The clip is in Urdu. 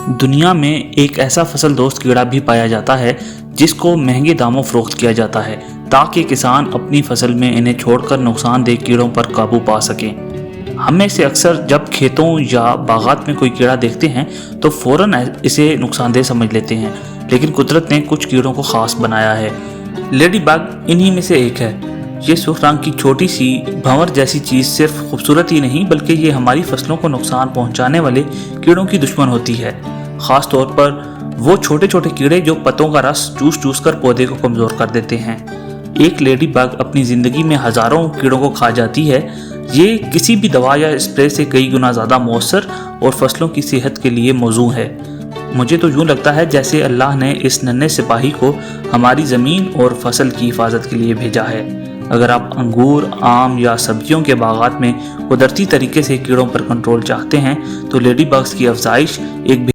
دنیا میں ایک ایسا فصل دوست کیڑا بھی پایا جاتا ہے جس کو مہنگے داموں فروخت کیا جاتا ہے تاکہ کسان اپنی فصل میں انہیں چھوڑ کر نقصان دہ کیڑوں پر قابو پا سکیں۔ ہم میں سے اکثر جب کھیتوں یا باغات میں کوئی کیڑا دیکھتے ہیں تو فوراً اسے نقصان دہ سمجھ لیتے ہیں، لیکن قدرت نے کچھ کیڑوں کو خاص بنایا ہے۔ لیڈی بگ انہی میں سے ایک ہے۔ یہ سرخ رنگ کی چھوٹی سی بھنور جیسی چیز صرف خوبصورت ہی نہیں بلکہ یہ ہماری فصلوں کو نقصان پہنچانے والے کیڑوں کی دشمن ہوتی ہے، خاص طور پر وہ چھوٹے چھوٹے کیڑے جو پتوں کا رس چوس چوس کر پودے کو کمزور کر دیتے ہیں۔ ایک لیڈی بگ اپنی زندگی میں ہزاروں کیڑوں کو کھا جاتی ہے۔ یہ کسی بھی دوا یا اسپرے سے کئی گنا زیادہ مؤثر اور فصلوں کی صحت کے لیے موزوں ہے۔ مجھے تو یوں لگتا ہے جیسے اللہ نے اس ننھے سپاہی کو ہماری زمین اور فصل کی حفاظت کے لیے بھیجا ہے۔ اگر آپ انگور، آم یا سبزیوں کے باغات میں قدرتی طریقے سے کیڑوں پر کنٹرول چاہتے ہیں تو لیڈی بگز کی افزائش ایک